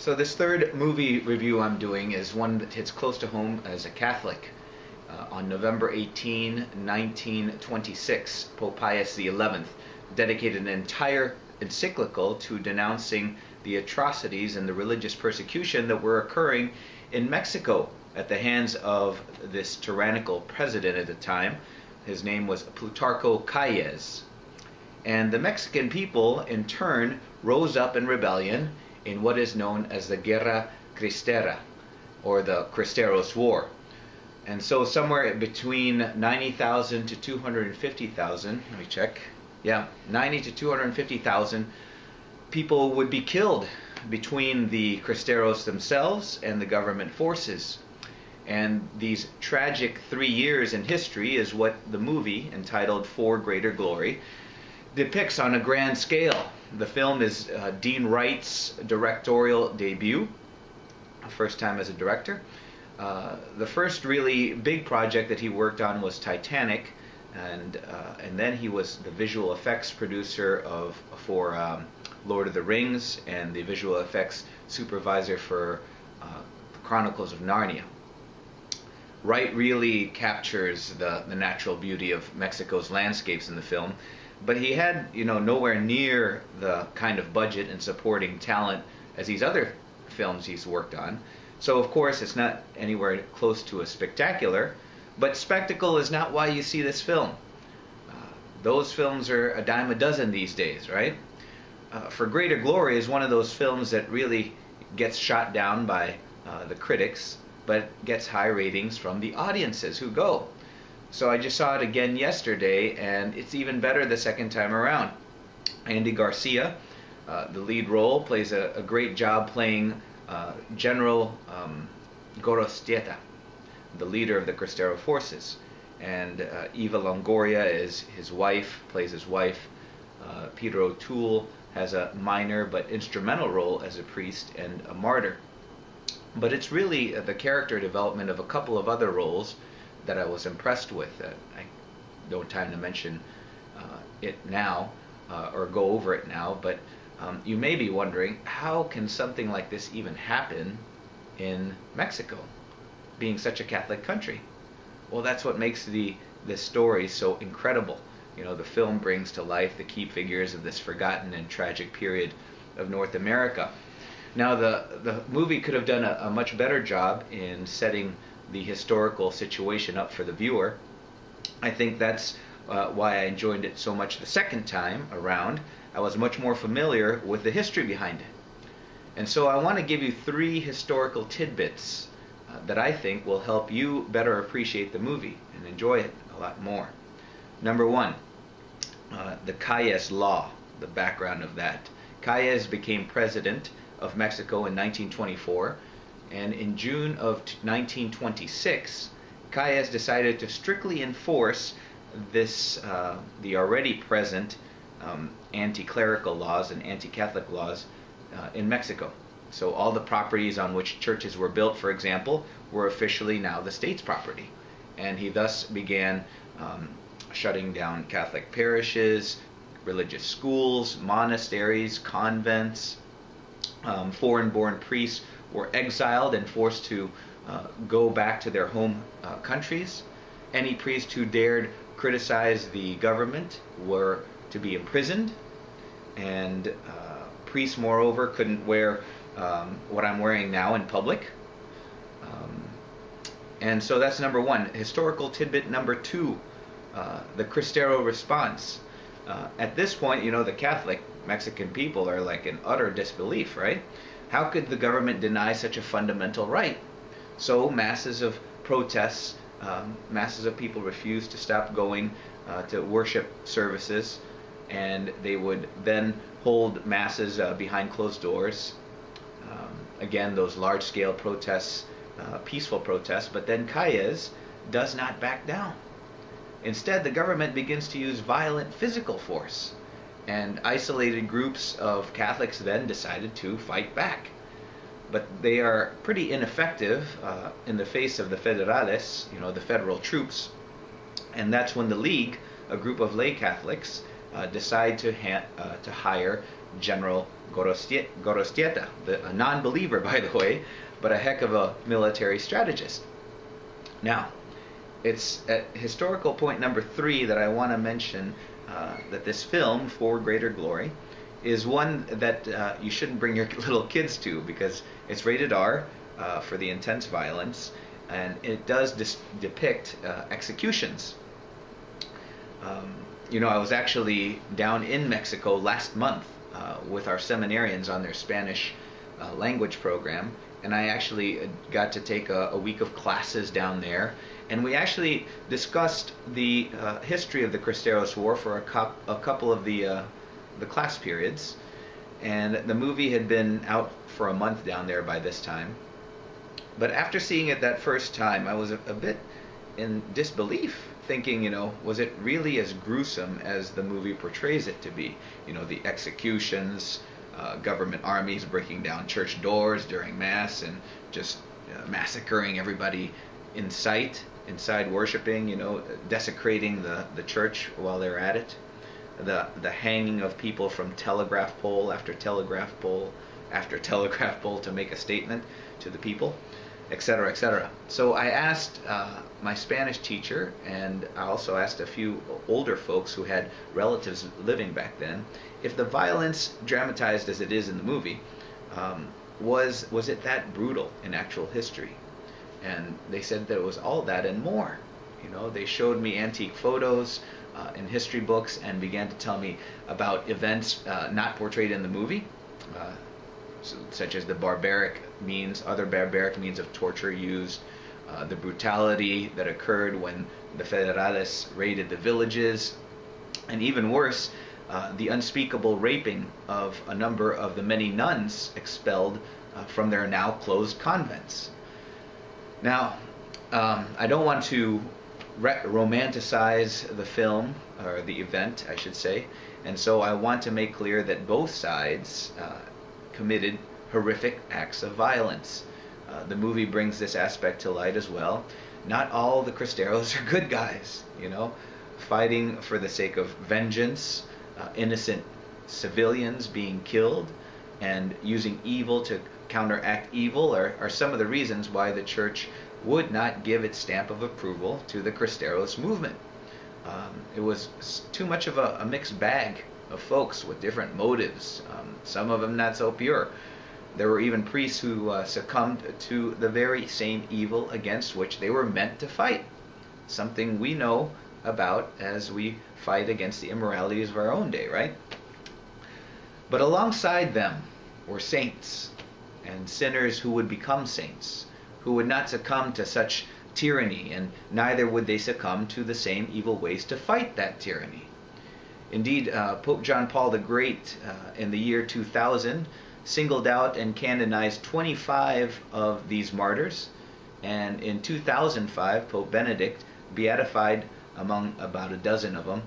So this third movie review I'm doing is one that hits close to home as a Catholic. On November 18, 1926, Pope Pius XI dedicated an entire encyclical to denouncing the atrocities and the religious persecution that were occurring in Mexico at the hands of this tyrannical president at the time. His name was Plutarco Calles. And the Mexican people, in turn, rose up in rebellion in what is known as the Guerra Cristera, or the Cristeros War. And so somewhere between 90,000 to 250,000, let me check, yeah, 90 to 250,000 people would be killed between the Cristeros themselves and the government forces. And these tragic 3 years in history is what the movie, entitled For Greater Glory, depicts on a grand scale. The film is Dean Wright's directorial debut, first time as a director. The first really big project that he worked on was Titanic, and then he was the visual effects producer for Lord of the Rings and the visual effects supervisor for Chronicles of Narnia. Wright really captures the natural beauty of Mexico's landscapes in the film, but he had, nowhere near the kind of budget and supporting talent as these other films he's worked on. So of course it's not anywhere close to a spectacular, but spectacle is not why you see this film. Those films are a dime a dozen these days, right? For Greater Glory is one of those films that really gets shot down by the critics, but gets high ratings from the audiences who go. So I just saw it again yesterday, and it's even better the second time around. Andy Garcia, the lead role, plays a great job playing General Gorostieta, the leader of the Cristero forces. And Eva Longoria is his wife, plays his wife. Peter O'Toole has a minor but instrumental role as a priest and a martyr. But it's really the character development of a couple of other roles that I was impressed with. I don't have time to mention it now or go over it now, but you may be wondering, how can something like this even happen in Mexico, being such a Catholic country? Well, that's what makes the story so incredible. The film brings to life the key figures of this forgotten and tragic period of North America. Now, the movie could have done a much better job in setting the historical situation up for the viewer. I think that's why I enjoyed it so much the second time around. I was much more familiar with the history behind it. And so I want to give you 3 historical tidbits that I think will help you better appreciate the movie and enjoy it a lot more. Number 1, the Calles Law, the background of that. Calles became president of Mexico in 1924, and in June of 1926, Calles decided to strictly enforce this, the already present anti-clerical laws and anti-Catholic laws in Mexico. So all the properties on which churches were built, for example, were officially now the state's property. And he thus began shutting down Catholic parishes, religious schools, monasteries, convents. Foreign-born priests were exiled and forced to go back to their home countries. Any priest who dared criticize the government were to be imprisoned, and priests, moreover, couldn't wear what I'm wearing now in public. And so that's number 1. Historical tidbit number 2, the Cristero response. At this point, the Catholic Mexican people are like in utter disbelief, right? How could the government deny such a fundamental right? So masses of protests, masses of people refused to stop going to worship services, and they would then hold masses behind closed doors. Again, those large-scale protests, peaceful protests, but then Calles does not back down. Instead, the government begins to use violent physical force, and isolated groups of Catholics then decided to fight back. But they are pretty ineffective in the face of the federales, the federal troops, and that's when the League, a group of lay Catholics, decide to hire General Gorostieta, a non-believer, by the way, but a heck of a military strategist. Now, it's at historical point number 3 that I want to mention that this film, For Greater Glory, is one that you shouldn't bring your little kids to, because it's rated R for the intense violence, and it does depict executions. I was actually down in Mexico last month with our seminarians on their Spanish language program, and I actually got to take a week of classes down there, and we actually discussed the history of the Cristeros War for a couple of the class periods, and the movie had been out for a month down there by this time. But after seeing it that first time, I was a bit in disbelief, thinking, was it really as gruesome as the movie portrays it to be? The executions, government armies breaking down church doors during Mass and just massacring everybody inside worshiping, desecrating the church while they're at it. The hanging of people from telegraph pole after telegraph pole after telegraph pole to make a statement to the people, etc., etc. So I asked my Spanish teacher, and I also asked a few older folks who had relatives living back then, if the violence dramatized as it is in the movie was it that brutal in actual history. And they said that it was all that and more. They showed me antique photos in history books and began to tell me about events not portrayed in the movie, such as the other barbaric means of torture used, the brutality that occurred when the Federales raided the villages, and even worse, the unspeakable raping of a number of the many nuns expelled from their now closed convents. Now, I don't want to romanticize the film, or the event, I should say, and so I want to make clear that both sides committed horrific acts of violence. The movie brings this aspect to light as well. Not all the Cristeros are good guys, fighting for the sake of vengeance, innocent civilians being killed, and using evil to counteract evil are some of the reasons why the church would not give its stamp of approval to the Cristeros movement. It was too much of a mixed bag of folks with different motives, some of them not so pure. There were even priests who succumbed to the very same evil against which they were meant to fight, something we know about as we fight against the immoralities of our own day, right? But alongside them were saints and sinners who would become saints, who would not succumb to such tyranny, and neither would they succumb to the same evil ways to fight that tyranny. Indeed, Pope John Paul the Great, in the year 2000, singled out and canonized 25 of these martyrs, and in 2005, Pope Benedict beatified, among about a dozen of them,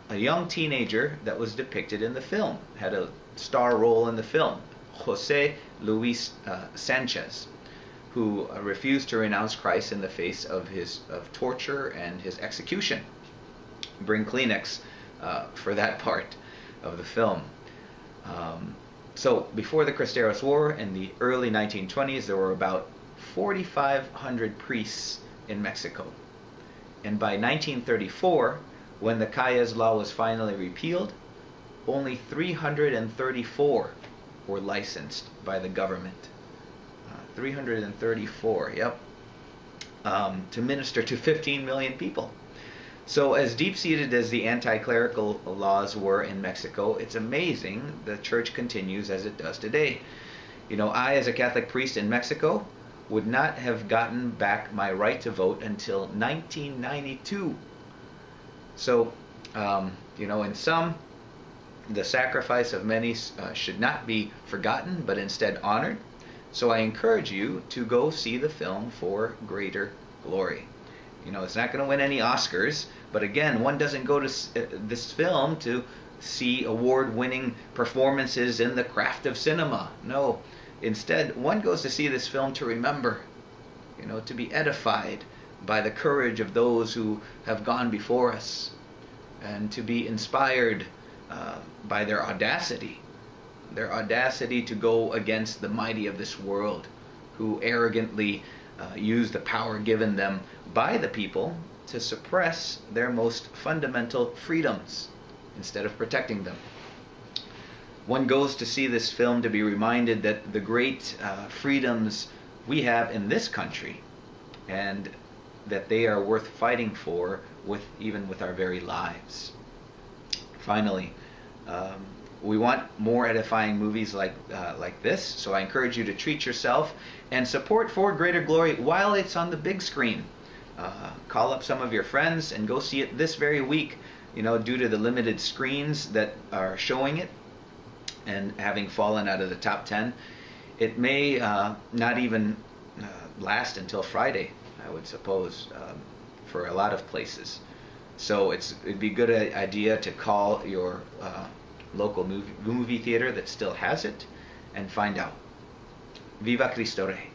a young teenager that was depicted in the film, had a star role in the film, Jose Luis Sanchez, who refused to renounce Christ in the face of torture and his execution. Bring Kleenex for that part of the film. So before the Cristeros War in the early 1920s, there were about 4,500 priests in Mexico. And by 1934, when the Calles law was finally repealed, only 334 were licensed by the government. 334, yep, to minister to 15 million people. So as deep-seated as the anti-clerical laws were in Mexico, it's amazing the church continues as it does today. I, as a Catholic priest in Mexico, would not have gotten back my right to vote until 1992. So, in sum, the sacrifice of many should not be forgotten, but instead honored. So I encourage you to go see the film For Greater Glory. It's not going to win any Oscars, but again, one doesn't go to this film to see award-winning performances in the craft of cinema. No, instead, one goes to see this film to remember, to be edified by the courage of those who have gone before us, and to be inspired by their audacity to go against the mighty of this world, who arrogantly use the power given them by the people to suppress their most fundamental freedoms instead of protecting them. One goes to see this film to be reminded that the great freedoms we have in this country, and that they are worth fighting for, even with our very lives. Finally, we want more edifying movies like this, so I encourage you to treat yourself and support For Greater Glory while it's on the big screen. Call up some of your friends and go see it this very week. Due to the limited screens that are showing it and having fallen out of the top 10, it may not even last until Friday, I would suppose, for a lot of places. So it'd be a good idea to call your local movie theater that still has it and find out. Viva Cristo Rey.